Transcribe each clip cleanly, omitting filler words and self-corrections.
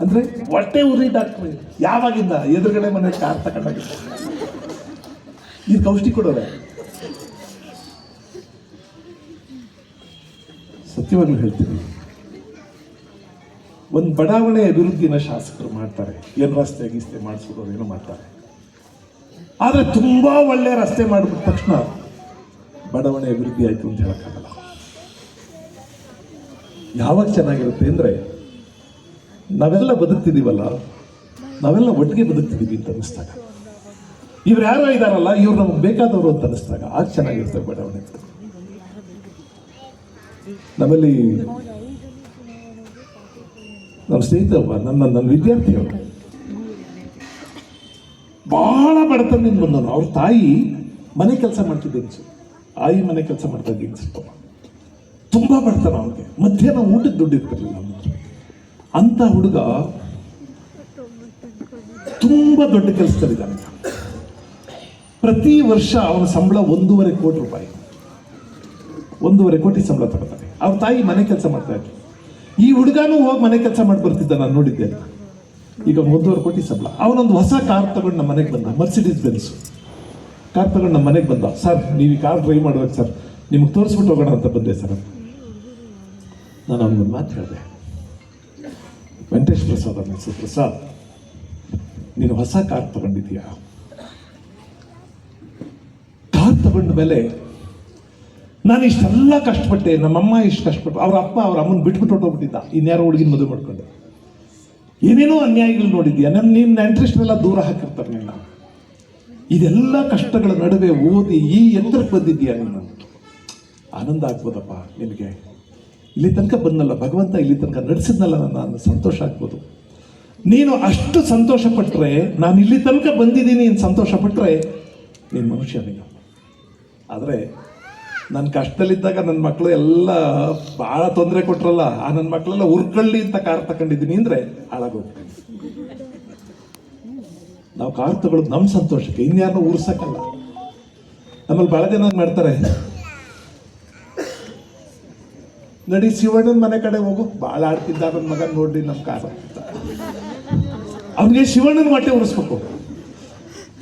ಅಂದ್ರೆ ಹೊಟ್ಟೆ ಉರಿ ಡಾಕ್ಟ್ರಿ. ಯಾವಾಗಿಂದ? ಎದುರುಗಡೆ ಮನೆ ಕಾರ್ ತಗೊಂಡಾಗಿದ್ದ. ಇದು ಔಷಧಿ ಕೊಡೋರೆ. ಸತ್ಯವಾಗ್ಲೂ ಹೇಳ್ತೀನಿ, ಒಂದು ಬಡಾವಣೆ ಅಭಿವೃದ್ಧಿನ ಶಾಸಕರು ಮಾಡ್ತಾರೆ, ಏನು ರಸ್ತೆ ಗೀಸ್ತೆ ಮಾಡಿಸೋದು ಏನೋ ಮಾಡ್ತಾರೆ. ಆದರೆ ತುಂಬಾ ಒಳ್ಳೆ ರಸ್ತೆ ಮಾಡಿಬಿಟ್ಟ ತಕ್ಷಣ ಬಡಾವಣೆ ಅಭಿವೃದ್ಧಿ ಆಯ್ತು ಅಂತ ಹೇಳಕ್ಕಾಗಲ್ಲ. ಯಾವಾಗ ಚೆನ್ನಾಗಿರುತ್ತೆ ಅಂದ್ರೆ ನಾವೆಲ್ಲ ಬದುಕ್ತಿದೀವಲ್ಲ, ನಾವೆಲ್ಲ ಒಟ್ಟಿಗೆ ಬದುಕ್ತಿದೀವಿ ಅಂತ ಅನಿಸ್ದಾಗ, ಇವ್ರು ಯಾರೋ ಇದಾರಲ್ಲ ಇವ್ರು ನಮಗೆ ಬೇಕಾದವರು ಅಂತ ಅನಿಸ್ದಾಗ ಆಗ ಚೆನ್ನಾಗಿರ್ತವೆ ಬಡಾವಣೆ. ನಮ್ಮಲ್ಲಿ ನಮ್ಮ ಸ್ನೇಹಿತರೊಬ್ಬ ನನ್ನ ವಿದ್ಯಾರ್ಥಿಯವರು ಬಹಳ ಬಡತನದಿಂದ ಬಂದವನು. ಅವ್ರ ತಾಯಿ ಮನೆ ಕೆಲಸ ಮಾಡ್ತಿದ್ದೆ ಅನ್ಸು, ಆಯಿ ಮನೆ ಕೆಲಸ ಮಾಡ್ತಾ ಇದ್ದ ಅನ್ಸುತ್ತವ. ತುಂಬಾ ಬಡತನ ಅವನಿಗೆ, ಮಧ್ಯಾಹ್ನ ಊಟಕ್ಕೆ ದುಡ್ಡು ಇರ್ತಿರ್ಲಿಲ್ಲ. ಅಂತ ಹುಡುಗ ತುಂಬಾ ದೊಡ್ಡ ಕೆಲಸದಲ್ಲಿದ್ದಾನೆ. ಪ್ರತಿ ವರ್ಷ ಅವನ ಸಂಬಳ 1.5 ಕೋಟಿ ರೂಪಾಯಿ, 1.5 ಕೋಟಿ ಸಂಬಳ ತಗೋತಾನೆ. ಅವ್ರ ತಾಯಿ ಮನೆ ಕೆಲಸ ಮಾಡ್ತಾ ಇದ್ರು. ಈ ಹುಡುಗನೂ ಹೋಗಿ ಮನೆ ಕೆಲಸ ಮಾಡಿ ಬರ್ತಿದ್ದ, ನಾನು ನೋಡಿದ್ದೆ. ಈಗ 1.5 ಕೋಟಿ ಸಂಬಳ. ಅವನೊಂದು ಹೊಸ ಕಾರ್ ತಗೊಂಡು ನಮ್ಮ ಮನೆಗೆ ಬಂದ, ಮರ್ಸಿಡೀಸ್ ಬೆನ್ಸ್ ಕಾರ್ ತಗೊಂಡು ನಮ್ಮ ಮನೆಗೆ ಬಂದ. ಸರ್ ನೀವು ಈ ಕಾರ್ ಡ್ರೈವ್ ಮಾಡ್ಬೇಕು ಸರ್, ನಿಮ್ಗೆ ತೋರಿಸ್ಬಿಟ್ಟು ಹೋಗೋಣ ಅಂತ ಬಂದೆ ಸರ್. ನಾನು ಅವನಿಗೊಂದು ಮಾತು ಹೇಳಿದೆ, ವೆಂಕಟೇಶ್ ಪ್ರಸಾದ್ ಅನ್ನಿಸು, ಪ್ರಸಾದ್ ನೀನು ಹೊಸ ಕಾರ್ ತಗೊಂಡಿದ್ದೀಯಾ, ಕಾರ್ ತಗೊಂಡ ಮೇಲೆ ನಾನು ಇಷ್ಟೆಲ್ಲ ಕಷ್ಟಪಟ್ಟೆ, ನಮ್ಮಮ್ಮ ಇಷ್ಟು ಕಷ್ಟಪಟ್ಟು, ಅವ್ರ ಅಪ್ಪ ಅವ್ರ ಅಮ್ಮನ ಬಿಟ್ಬಿಟ್ಟು ಹೊಟ್ಟೋಗ್ಬಿಟ್ಟಿದ್ದ, ಇನ್ಯಾರೋ ಹುಡುಗಿನ ಮದುವೆ ಮಾಡ್ಕೊಂಡು. ಏನೇನೋ ಅನ್ಯಾಯಗಳು ನೋಡಿದ್ಯಾ, ನಿನ್ನ ಇಂಟ್ರೆಸ್ಟ್ನೆಲ್ಲ ದೂರ ಹಾಕಿರ್ತಾರೆ ನಿನ್ನ. ಇದೆಲ್ಲ ಕಷ್ಟಗಳ ನಡುವೆ ಓದಿ ಈ ಎತ್ತರಕ್ಕೆ ಬಂದಿದ್ಯಾ ನೀನು, ಆನಂದ ಆಗ್ಬೋದಪ್ಪ ನಿನಗೆ. ಇಲ್ಲಿ ತನಕ ಬಂದಲ್ಲ ಭಗವಂತ, ಇಲ್ಲಿ ತನಕ ನಡೆಸಿದ್ನಲ್ಲ ನಾನು, ಸಂತೋಷ ಆಗ್ಬೋದು. ನೀನು ಅಷ್ಟು ಸಂತೋಷ ಪಟ್ಟರೆ, ನಾನು ಇಲ್ಲಿ ತನಕ ಬಂದಿದ್ದೀನಿ ನೀನು ಸಂತೋಷ ಪಟ್ಟರೆ ನೀನು ಮನುಷ್ಯ ನೀನು. ಆದರೆ ನನ್ನ ಕಷ್ಟದಲ್ಲಿದ್ದಾಗ ನನ್ನ ಮಕ್ಕಳು ಎಲ್ಲ ಭಾಳ ತೊಂದರೆ ಕೊಟ್ರಲ್ಲ, ಆ ನನ್ನ ಮಕ್ಕಳೆಲ್ಲ ಉರ್ಕಳ್ಳಿ ಅಂತ ಕಾರ್ ತಗೊಂಡಿದ್ದೀನಿ ಅಂದರೆ ಹಾಳಾಗೋಗ್ತೀನಿ. ನಾವು ಕಾರ್ ತಗೊಳ್ಳೋದು ನಮ್ಮ ಸಂತೋಷಕ್ಕೆ, ಇನ್ಯಾರನ್ನೂ ಉರ್ಸಕ್ಕಲ್ಲ. ನಮ್ಮಲ್ಲಿ ಭಾಳ ಜನ ಮಾಡ್ತಾರೆ, ನಡಿ ಶಿವಣ್ಣನ ಮನೆ ಕಡೆ ಹೋಗು, ಭಾಳ ಆಡ್ತಿದ್ದ ನನ್ನ ಮಗ ನೋಡ್ರಿ ನಮ್ಮ ಕಾರ್. ಅವನಿಗೆ ಶಿವಣ್ಣನ ಹೊಟ್ಟೆ ಉರಿಸ್ಬೇಕು.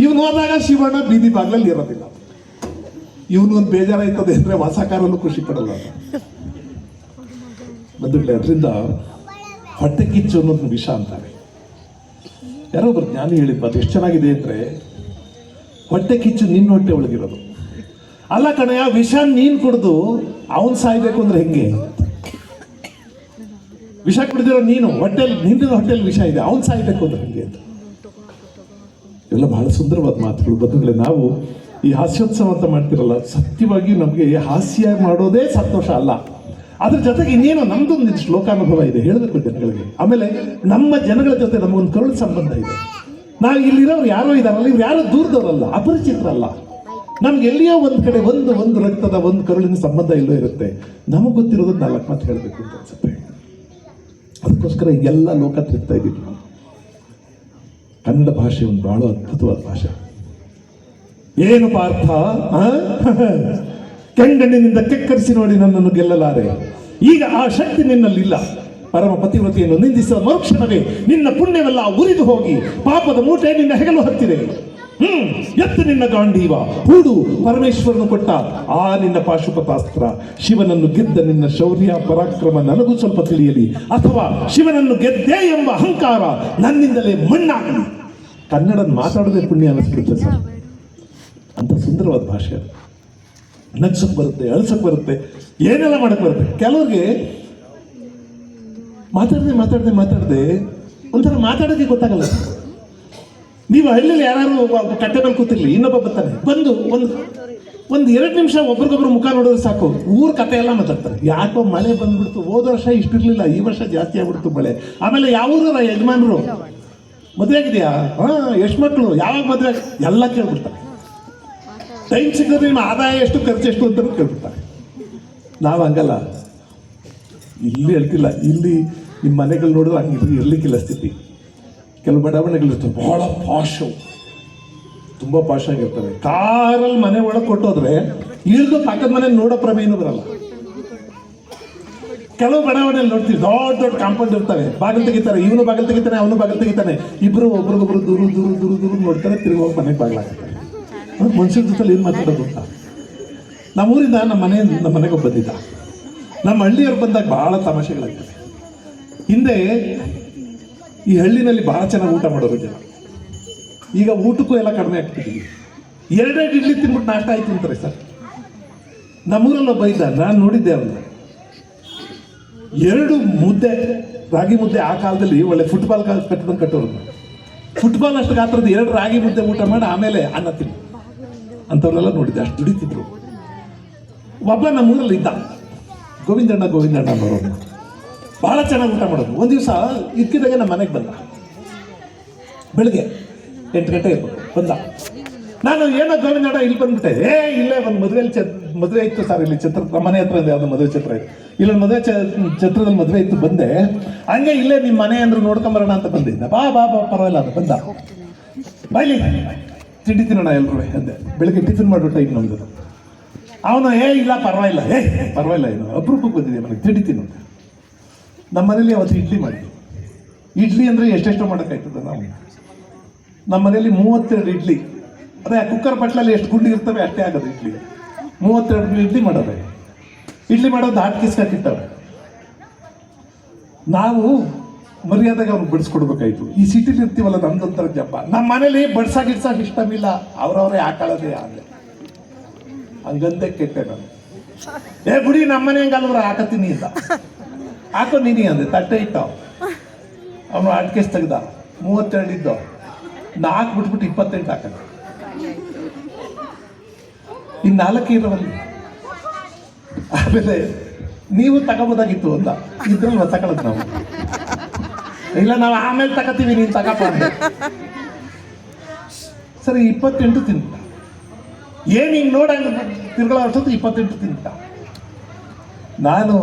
ಇವನು ಹೋದಾಗ ಶಿವಣ್ಣ ಬೀದಿ ಬಾಗ್ಲಲ್ಲಿ ಇರೋದಿಲ್ಲ. ಇವನೊಂದು ಬೇಜಾರಾಯ್ತದೆ ಅಂದ್ರೆ ಹೊಸ ಕಾರಲ್ಲೂ ಖುಷಿ ಪಡಲ್ಲ. ಬಂಧುಗಳೇ, ಅದರಿಂದ ಹೊಟ್ಟೆ ಕಿಚ್ಚು ಅನ್ನೋದು ವಿಷ ಅಂತಾರೆ. ಯಾರೋ ಒಬ್ಬರು ಜ್ಞಾನಿ ಹೇಳಿದ್ದು ಅದು ಎಷ್ಟು ಚೆನ್ನಾಗಿದೆ ಅಂದ್ರೆ, ಹೊಟ್ಟೆ ಕಿಚ್ಚು ನಿನ್ನ ಹೊಟ್ಟೆ ಒಳಗಿರೋದು ಅಲ್ಲ ಕಣಯ್ಯ, ವಿಷ ನೀನ್ ಕುಡಿದು ಅವನ್ ಸಾಯ್ಬೇಕು ಅಂದ್ರೆ ಹೆಂಗೆ? ವಿಷ ಕುಡಿದಿರೋ ನೀನು ಹೊಟ್ಟೆಲಿ, ನಿಂದಿನ ಹೊಟ್ಟೆಲಿ ವಿಷ ಇದೆ, ಅವನ್ ಸಾಯ್ಬೇಕು ಅಂದ್ರೆ ಹೆಂಗೆ ಅಂತ. ಇವೆಲ್ಲ ಬಹಳ ಸುಂದರವಾದ ಮಾತುಗಳು. ಬಂಧುಗಳೇ, ನಾವು ಈ ಹಾಸ್ಯೋತ್ಸವ ಅಂತ ಮಾಡ್ತಿರಲ್ಲ, ಸತ್ಯವಾಗಿ ನಮಗೆ ಹಾಸ್ಯ ಮಾಡೋದೇ ಸಂತೋಷ ಅಲ್ಲ, ಅದ್ರ ಜೊತೆಗೆ ಇನ್ನೇನೋ ನಮ್ದೊಂದು ಶ್ಲೋಕಾನುಭವ ಇದೆ ಹೇಳಬೇಕು ಜನಗಳಿಗೆ. ಆಮೇಲೆ ನಮ್ಮ ಜನಗಳ ಜೊತೆ ನಮಗೊಂದು ಕರುಳು ಸಂಬಂಧ ಇದೆ. ನಾವು ಇಲ್ಲಿರೋರು ಯಾರೋ ಇದಾರಲ್ಲ, ಇವ್ರು ಯಾರೋ ದೂರದವರಲ್ಲ, ಅಪರಿಚಿತರಲ್ಲ. ನಮ್ಗೆ ಎಲ್ಲಿಯೋ ಒಂದು ಕಡೆ ಒಂದು ರಕ್ತದ ಒಂದು ಕರುಳಿನ ಸಂಬಂಧ ಇಲ್ಲೋ ಇರುತ್ತೆ. ನಮಗೆ ಗೊತ್ತಿರೋದು 4 ಮಾತು ಹೇಳಬೇಕು ಅಂತ ಅನ್ಸುತ್ತೆ. ಅದಕ್ಕೋಸ್ಕರ ಈಗೆಲ್ಲ ಲೋಕ ತಿರುಗ್ತಾ ಇದ್ದೀವಿ ನಾವು. ಕನ್ನಡ ಭಾಷೆ ಒಂದು ಬಹಳ ಅದ್ಭುತವಾದ ಭಾಷೆ. ಏನು ಪಾರ್ಥ, ಕೆಂಗಣ್ಣಿನಿಂದ ಕೆಕ್ಕರಿಸಿ ನೋಡಿ ನನ್ನನ್ನು ಗೆಲ್ಲಲಾರೆ. ಈಗ ಆ ಶಕ್ತಿ ನಿನ್ನಲ್ಲಿಲ್ಲ. ಪರಮ ಪತಿವ್ರತೆಯನ್ನು ನಿಂದಿಸುವ ಮರುಕ್ಷಣವೇ ನಿನ್ನ ಪುಣ್ಯವೆಲ್ಲ ಉರಿದು ಹೋಗಿ ಪಾಪದ ಮೂಟೆ ನಿನ್ನ ಹೆಗಲು ಹತ್ತಿದೆ. ಎತ್ತು ನಿನ್ನ ಗಾಂಡೀವ, ಹೂಡು ಪರಮೇಶ್ವರನು ಕೊಟ್ಟ ಆ ನಿನ್ನ ಪಾಶುಪತಾಸ್ತ್ರ. ಶಿವನನ್ನು ಗೆದ್ದ ನಿನ್ನ ಶೌರ್ಯ ಪರಾಕ್ರಮ ನನಗೂ ಸ್ವಲ್ಪ ತಿಳಿಯಲಿ, ಅಥವಾ ಶಿವನನ್ನು ಗೆದ್ದೆ ಎಂಬ ಅಹಂಕಾರ ನನ್ನಿಂದಲೇ ಮಣ್ಣಾಗಲಿ. ಕನ್ನಡ ಮಾತಾಡೋದೇ ಪುಣ್ಯ ಅನ್ನಿಸ್ಬಿಡುತ್ತೆ ಸರ್. ಅಂತ ಸುಂದರವಾದ ಭಾಷೆ ಅದು. ನಗ್ಸಕ್ ಬರುತ್ತೆ, ಅಳ್ಸಕ್ ಬರುತ್ತೆ, ಏನೆಲ್ಲ ಮಾಡಕ್ ಬರುತ್ತೆ. ಕೆಲವ್ರಿಗೆ ಮಾತಾಡದೆ ಒಂಥರ ಮಾತಾಡೋಕೆ ಗೊತ್ತಾಗಲ್ಲ. ನೀವು ಹಳ್ಳಿಲಿ ಯಾರು ಕಟ್ಟೆ ಮೇಲೆ ಕೂತಿರ್ಲಿ, ಇನ್ನೊಬ್ಬ ಬರ್ತಾನೆ, ಬಂದು ಒಂದು 2 ನಿಮಿಷ ಒಬ್ರಿಗೊಬ್ರು ಮುಖ ನೋಡಿದ್ರೆ ಸಾಕು, ಊರ್ ಕತೆ ಎಲ್ಲ ಮಾತಾಡ್ತಾರೆ. ಯಾಕೋ ಮಳೆ ಬಂದ್ಬಿಡ್ತು, ಹೋದ ವರ್ಷ ಇಷ್ಟಿರ್ಲಿಲ್ಲ, ಈ ವರ್ಷ ಜಾಸ್ತಿ ಆಗ್ಬಿಡ್ತು ಮಳೆ. ಆಮೇಲೆ ಯಾವ ಯಜಮಾನರು ಮದುವೆ ಆಗಿದೆಯಾ, ಎಷ್ಟು ಮಕ್ಕಳು, ಯಾವಾಗ ಮದುವೆ, ಎಲ್ಲ ಕೇಳ್ಬಿಡ್ತಾರೆ. ಟೈಮ್ ಸಿಕ್ಕಿದ್ರೆ ನಿಮ್ಮ ಆದಾಯ ಎಷ್ಟು, ಖರ್ಚು ಎಷ್ಟು ಅಂತ ಕೇಳ್ಬಿಡ್ತಾರೆ. ನಾವು ಹಂಗಲ್ಲ, ಇಲ್ಲಿ ಹೇಳ್ತಿಲ್ಲ. ಇಲ್ಲಿ ನಿಮ್ಮ ಮನೆಗಳು ನೋಡಿದ್ರೆ ಹಂಗೆ ಇರ್ಲಿಕ್ಕಿಲ್ಲ ಸ್ಥಿತಿ. ಕೆಲವು ಬಡಾವಣೆಗಳಿರ್ತವೆ ಬಹಳ ಪಾಶು, ತುಂಬ ಪಾಶ್ ಆಗಿರ್ತವೆ. ಕಾರಲ್ಲಿ ಮನೆ ಒಳಗೆ ಕೊಟ್ಟೋದ್ರೆ ಇಳಿದು ಪಕ್ಕದ ಮನೆ ನೋಡೋ ಪ್ರಮೇಯನೂ ಬರಲ್ಲ. ಕೆಲವು ಬಡಾವಣೆಯಲ್ಲಿ ನೋಡ್ತೀವಿ, ದೊಡ್ಡ ದೊಡ್ಡ ಕಾಂಪೌಂಡ್ ಇರ್ತವೆ, ಬಾಗಿಲು ತೆಗಿತಾರೆ, ಇವನು ಬಾಗಿಲು ತೆಗಿತಾನೆ, ಅವನು ಬಾಗಿಲು ತೆಗಿತಾನೆ, ಇಬ್ರು ಒಬ್ರಿಗೊಬ್ರು ದೂರ ನೋಡ್ತಾರೆ, ತಿರುಗಿ ಹೋಗಿ ಮನೆಗೆ ಬಾಗಿಲಾಗ್ತಾರೆ. ಮನುಷ್ಯರ ಜೊತೆ ಏನು ಮಾತಾಡೋದು ಅಂತ. ನಮ್ಮೂರಿಂದ ನಮ್ಮ ಮನೆಗೆ ಬಂದಿದ್ದ. ನಮ್ಮ ಹಳ್ಳಿಯವ್ರು ಬಂದಾಗ ಭಾಳ ತಮಾಷೆಗಳಾಗ್ತವೆ. ಹಿಂದೆ ಈ ಹಳ್ಳಿನಲ್ಲಿ ಭಾಳ ಚೆನ್ನಾಗಿ ಊಟ ಮಾಡೋರು ಜನ. ಈಗ ಊಟಕ್ಕೂ ಎಲ್ಲ ಕಡಿಮೆ ಆಗ್ತಿದ್ದೀವಿ. 2 ಇಡ್ಲಿ ತಿನ್ಬಿಟ್ಟು ನಾಷ್ಟ ಆಯ್ತು ಅಂತಾರೆ ಸರ್. ನಮ್ಮೂರಲ್ಲಿ ಒಬ್ಬ ಇದ್ದ, ನಾನು ನೋಡಿದ್ದೆ ಅವನು 2 ಮುದ್ದೆ, ರಾಗಿ ಮುದ್ದೆ. ಆ ಕಾಲದಲ್ಲಿ ಒಳ್ಳೆ ಫುಟ್ಬಾಲ್ ಕಟ್ಟದಂಗೆ ಕಟ್ಟೋರು. ಫುಟ್ಬಾಲ್ ಅಷ್ಟು ಗಾತ್ರದ 2 ರಾಗಿ ಮುದ್ದೆ ಊಟ ಮಾಡಿ ಆಮೇಲೆ ಅನ್ನ ತಿನ್ನು ಅಂಥವ್ರೆಲ್ಲ ನೋಡಿದ್ದೆ. ಅಷ್ಟು ದುಡಿತಿದ್ರು. ಒಬ್ಬ ನಮ್ಮೂರಲ್ಲಿ ಇದ್ದ, ಗೋವಿಂದಣ್ಣ ಅನ್ನೋರು, ಭಾಳ ಚೆನ್ನಾಗಿ ಊಟ ಮಾಡೋದು. ಒಂದು ದಿವಸ ಇದ್ಕಿದ್ದಾಗೆ ನಮ್ಮ ಮನೆಗೆ ಬಂದ. ಬೆಳಗ್ಗೆ 8 ಗಂಟೆ ಇರ್ಬೋದು ಬಂದ. ನಾನು ಏನೋ ಗೋವಿಂದಣ್ಣ ಇಲ್ಲಿ ಬಂದ್ಬಿಟ್ಟೆ. ಇಲ್ಲೇ ಒಂದು ಮದುವೆ ಇತ್ತು ಸರ್, ಇಲ್ಲಿ ನಮ್ಮ ಮನೆ ಹತ್ರ ಯಾವ್ದು ಮದುವೆ ಛತ್ರ ಇತ್ತು, ಇಲ್ಲೊಂದು ಮದುವೆ ಛತ್ರದಲ್ಲಿ ಮದುವೆ ಇತ್ತು, ಬಂದೆ. ಹಂಗೆ ಇಲ್ಲೇ ನಿಮ್ಮ ಮನೆ ಅಂದ್ರು ನೋಡ್ಕೊಂಬರೋಣ ಅಂತ ಬಂದಿದ್ದ. ಬಾ ಪರವಾಗಿಲ್ಲ ಅದು ಬಂದ. ಬಾಯ್ಲಿ ತಿಂಡಿ ತಿನ್ನೋಣ ಎಲ್ರೂ ಅಂದೆ. ಬೆಳಗ್ಗೆ ಟಿಫಿನ್ ಮಾಡೋ ಟೈಮ್ ನಮ್ದು. ಅವನು ಇಲ್ಲ ಪರವಾಗಿಲ್ಲ, ಪರವಾಗಿಲ್ಲ, ಏನು ಅಪರೂಪಕ್ಕೆ ಬಂದಿದೆ ಮನೆಗೆ, ತಿಂಡಿ ತಿನ್ನೋದು. ನಮ್ಮ ಮನೇಲಿ ಅವತ್ತು ಇಡ್ಲಿ ಮಾಡಿದ್ವಿ. ಇಡ್ಲಿ ಅಂದರೆ ಎಷ್ಟೆಷ್ಟೋ ಮಾಡೋಕ್ಕಾಯ್ತದ ನಾವು. ನಮ್ಮ ಮನೇಲಿ 32 ಇಡ್ಲಿ, ಅದೇ ಕುಕ್ಕರ್ ಬಟ್ಲಲ್ಲಿ ಎಷ್ಟು ಗುಂಡಿ ಇರ್ತವೆ ಅಷ್ಟೇ ಆಗೋದು ಇಡ್ಲಿ. 32 ಇಡ್ಲಿ ಮಾಡೋರೆ. ಇಡ್ಲಿ ಮಾಡೋದು ಹಾಟ್ ಕಿಸ್ಕಾಕಿಟ್ಟವೆ. ನಾವು ಮರ್ಯಾದೆಗೆ ಅವ್ರಿಗೆ ಬಡಿಸ್ಕೊಡ್ಬೇಕಾಯ್ತು. ಈ ಸಿಟಿಲಿ ಇರ್ತೀವಲ್ಲ, ನಮ್ದೊಂಥರ ಜಬ್ಬ. ನಮ್ಮ ಮನೇಲಿ ಬಡ್ಸಾಕ್ ಇಷ್ಟವಿಲ್ಲ, ಅವ್ರವ್ರೇ ಹಾಕೊಳ್ಳೋದೇ ಆಗಲಿ. ಹಂಗಂತೆ ಕೆಟ್ಟೆ ನಾನು. ಬುಡಿ ನಮ್ಮನೆ ಹಂಗಲ್ವ್ರ ಹಾಕತ್ತೀನಿ ಅಂತ. ಹಾಕೋ ನೀನಿ ಅಂದೆ. ತಟ್ಟೆ ಇಟ್ಟ ಅವನು ಅಡ್ಕೆಸ್ ತೆಗ್ದ. 32 ಇದ್ದೋ, 4 ಬಿಟ್ಬಿಟ್ಟು 28 ಹಾಕದ. ಇನ್ನು 4 ಇರೋವಲ್ಲಿ. ಆಮೇಲೆ ನೀವು ತಗೋಬೋದಾಗಿತ್ತು ಅಂತ ಇದ್ರಲ್ಲಿ ತಗೊಳದ್ ನಾವು. ಇಲ್ಲ ನಾವು ಆಮೇಲೆ ತಗೋತೀವಿ, ನೀನು ತಗಪ್ಪ ಅಂದೆ. ಸರಿ 28 ತಿಂತ. ಏನು ಹಿಂಗೆ ನೋಡಂಗ ತಿರ್ಗಳ ಅಷ್ಟೊತ್ತು 28 ತಿಂತ. ನಾನು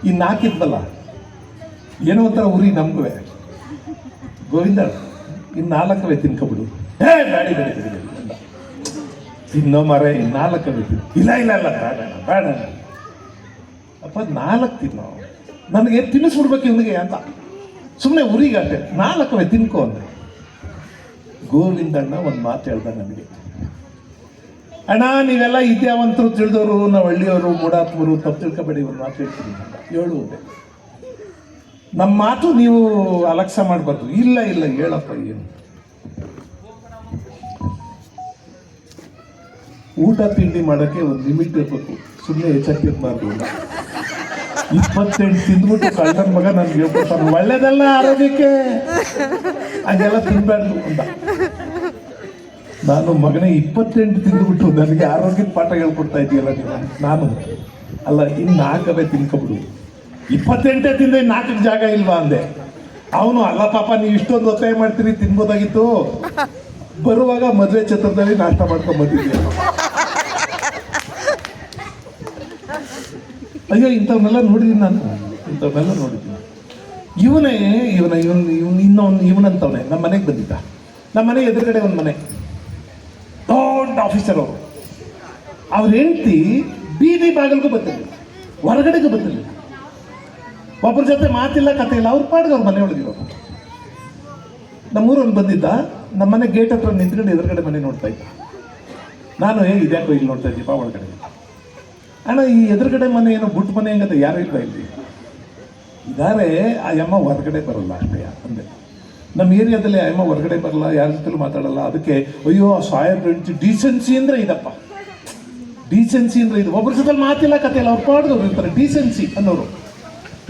ಇನ್ನು 4 ಇದ್ವಲ್ಲ, ಏನೋ ಒಂಥರ ಉರಿ ನಮಗೂ. ಗೋವಿಂದ ಇನ್ನು 4 ತಿನ್ಕೊಬಿಡು. ಬೇಡಿ ತಿನ್ನೋ ಮರೆ, 4 ತಿನ್ನು. ಇಲ್ಲ ಬೇಡ ಅಪ್ಪ, 4 ತಿನ್ನೋ, ನನಗೆ ತಿನ್ನಿಸ್ಬಿಡ್ಬೇಕು ಇವನಿಗೆ ಅಂತ ಸುಮ್ಮನೆ ಉರಿಗಟ್ಟೆ. 4 ತಿನ್ಕೋ ಅಂದೆ. ಗೋವಿಂದಣ್ಣ ಒಂದು ಮಾತು ಹೇಳ್ದ ನನಗೆ. ಅಣ್ಣ, ನೀವೆಲ್ಲ ವಿದ್ಯಾವಂತರು, ತಿಳಿದವರು, ನಾವು ಹಳ್ಳಿಯವರು, ಮೂಢಾತ್ಮರು, ತಪ್ಪು ತಿಳ್ಕೊಬೇಡಿ, ಒಂದು ಮಾತು ಹೇಳ್ತೀನಿ ಅಂತ ಹೇಳುವುದೇ. ನಮ್ಮ ಮಾತು ನೀವು ಅಲಕ್ಷ್ಯ ಮಾಡಬಾರ್ದು. ಇಲ್ಲ ಹೇಳಪ್ಪ. ಏನು ಊಟ ತಿಂಡಿ ಮಾಡೋಕ್ಕೆ ಒಂದು ಲಿಮಿಟ್ ಇರಬೇಕು, ಸುಮ್ಮನೆ ಹೆಚ್ಚಾಕಿರ್ಬಾರ್ದು. 28 ತಿಂದ್ಬಿಟ್ಟು ಕಳ್ಳನ ಮಗ ನನ್ಗೆ ಹೇಳ್ಕೊಡ್ತಾನೆ, ಒಳ್ಳೇದಲ್ಲ ಆರೋಗ್ಯಕ್ಕೆ, ಹಂಗೆಲ್ಲ ತಿನ್ಬಾರ್ದು ಅಂತ. ನಾನು ಮಗನೇ 28 ತಿಂದ್ಬಿಟ್ಟು ನನಗೆ ಆರೋಗ್ಯದ ಪಾಠ ಹೇಳ್ಕೊಡ್ತಾ ಇದೆಯಲ್ಲ ನೀವು. ನಾನು ಅಲ್ಲ, ಇನ್ನು 4 ತಿನ್ಕೊಬಿಡು. 28 ತಿಂದ 4 ಜಾಗ ಇಲ್ವಾ ಅಂದೆ. ಅವನು ಅಲ್ಲ ಪಾಪ, ನೀವು ಇಷ್ಟೊಂದು ಒತ್ತಾಯ ಮಾಡ್ತೀರಿ, ತಿನ್ಬೋದಾಗಿತ್ತು. ಬರುವಾಗ ಮದುವೆ ಛತ್ರದಲ್ಲಿ ನಾಷ್ಟ ಮಾಡ್ಕೊಂಡ್ ಬಂದಿದ್ದೆ. ಅಯ್ಯೋ, ಇಂಥವನ್ನೆಲ್ಲ ನೋಡಿದ್ದೀನಿ ನಾನು, ಇಂಥವನ್ನೆಲ್ಲ ನೋಡಿದ್ದೀನಿ. ಇವನಂತವನೇ ನಮ್ಮ ಮನೆಗೆ ಬಂದಿದ್ದ. ನಮ್ಮ ಮನೆ ಎದುರುಗಡೆ ಒಂದು ಮನೆ, ದೊಡ್ಡ ಆಫೀಸರ್ ಅವರು. ಅವ್ರ ಹೆಂಡತಿ ಬೀದಿ ಬಾಗಿಲ್ಗೂ ಬರ್ತಿರ್ಲಿಲ್ಲ, ಹೊರಗಡೆಗೂ ಬರ್ತಿರ್ಲಿಲ್ಲ. ಒಬ್ಬರ ಜೊತೆ ಮಾತಿಲ್ಲ, ಕತೆ ಇಲ್ಲ, ಅವ್ರ ಪಾಡ್ಗೆ ಅವ್ರ ಮನೆ ಒಳಗಿರೋರು. ನಮ್ಮೂರವ್ನು ಬಂದಿದ್ದ. ನಮ್ಮ ಮನೆ ಗೇಟ್ ಹತ್ರ ನಿಂತ್ಕೊಂಡು ಎದುರುಗಡೆ ಮನೆ ನೋಡ್ತಾ ಇದ್ದ. ನಾನು ಇದ್ಯಾಕೋ ಇಲ್ಲಿ ನೋಡ್ತಾ ಇದ್ದೀಪ ಒಳಗಡೆ. ಅಣ್ಣ, ಈ ಎದುರುಗಡೆ ಮನೆ ಏನೋ ಬುಟ್ಟು ಮನೆ ಹಂಗಂತ ಯಾರು ಇಲ್ಲ ಇಲ್ಲಿ. ಇದಾರೆ, ಆ ಅಮ್ಮ ಹೊರಗಡೆ ಬರಲ್ಲ ಅಷ್ಟೇ ಅಂದೆ. ನಮ್ಮ ಏರಿಯಾದಲ್ಲಿ ಅಮ್ಮ ಹೊರಗಡೆ ಬರಲ್ಲ, ಯಾರ ಜೊತೆಲೂ ಮಾತಾಡಲ್ಲ. ಅದಕ್ಕೆ ಅಯ್ಯೋ ಸಾಹೇಬ್ರ ಡೀಸೆನ್ಸಿ ಅಂದರೆ ಇದಪ್ಪ, ಡೀಸೆನ್ಸಿ ಅಂದರೆ ಇದು. ಒಬ್ಬರ ಜೊತೆ ಮಾತಿಲ್ಲ, ಕತೆ ಇಲ್ಲ, ಅವ್ರು ಪಾಡ್ದವ್ರು ಇರ್ತಾರೆ, ಡೀಸೆನ್ಸಿ ಅನ್ನೋರು.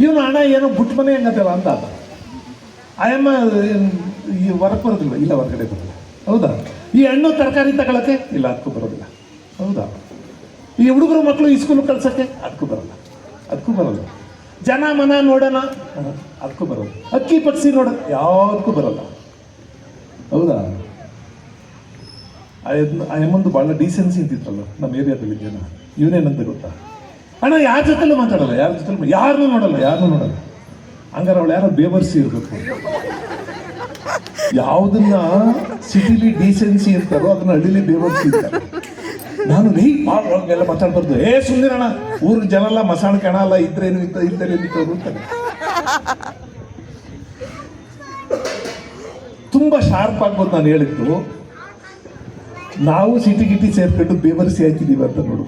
ಇವನು ಅಣ್ಣ ಏನೋ ಬುಟ್ಟು ಮನೆ ಹಂಗತ್ತಲ್ಲ ಅಂತ ಅದ. ಆಯಮ್ಮ ಈ ಹೊರಗೆ ಬರೋದಿಲ್ಲ, ಇಲ್ಲ ಹೊರಗಡೆ ಬರೋಲ್ಲ. ಹೌದಾ? ಈ ಹಣ್ಣು ತರಕಾರಿ ತಗೊಳಕ್ಕೆ ಇಲ್ಲ, ಅದಕ್ಕೂ ಬರೋದಿಲ್ಲ. ಹೌದಾ? ಈ ಹುಡುಗರು ಮಕ್ಕಳು ಈ ಸ್ಕೂಲ್ ಕಳ್ಸೋಕ್ಕೆ ಅದಕ್ಕೂ ಬರಲ್ಲ. ಜನ ಮನ ನೋಡೋಣ ಅದಕ್ಕೂ ಬರೋದು. ಅಕ್ಕಿ ಪಕ್ಷಿ ನೋಡೋಣ ಯಾವುದಕ್ಕೂ ಬರಲ್ಲ. ಹೌದಾ? ಆಯಮ್ಮಂದು ಭಾಳ ಡೀಸೆನ್ಸಿ ಅಂತಿತ್ತಲ್ಲ ನಮ್ಮ ಏರಿಯಾದಲ್ಲಿ ಜನ. ಇವನೇನಂತ ಗೊತ್ತಾ? ಅಣ್ಣ, ಯಾರ ಜೊತೆಲೂ ಮಾತಾಡಲ್ಲ, ಯಾರನ್ನೂ ನೋಡಲ್ಲ. ಹಂಗಾರೆ ಅವಳು ಯಾರೋ ಬೇವರ್ಸಿ ಇರಬೇಕು. ಯಾವುದನ್ನ ಸಿಟಿಲಿ ಡೀಸೆನ್ಸಿ ಅಂತಾರೋ ಅದನ್ನ ಹಳ್ಳಿಲಿ ಬೇವರ್ಸಿ ಇರ್ತಾರೆ. ನಾನು ಎಲ್ಲ ಮಾತಾಡ್ಬಾರ್ದು. ಸುಂದಿರಣ್ಣ, ಊರಿಗೆ ಜನ ಎಲ್ಲ ಮಸಾಣಕ್ಕೆ ಹಣ ಅಲ್ಲ, ಇದ್ರೇನು ಇಲ್ದೇನು ಇದ್ದವರು ಅಂತಾರೆ. ತುಂಬಾ ಶಾರ್ಪ್ ಆಗ್ಬೋದು ನಾನು ಹೇಳಿದ್ದು. ನಾವು ಸಿಟಿ ಗಿಟಿ ಸೇರ್ಕೊಂಡು ಬೇವರಿಸಿ ಹಾಕಿದೀವಿ ಅಂತ ನೋಡು.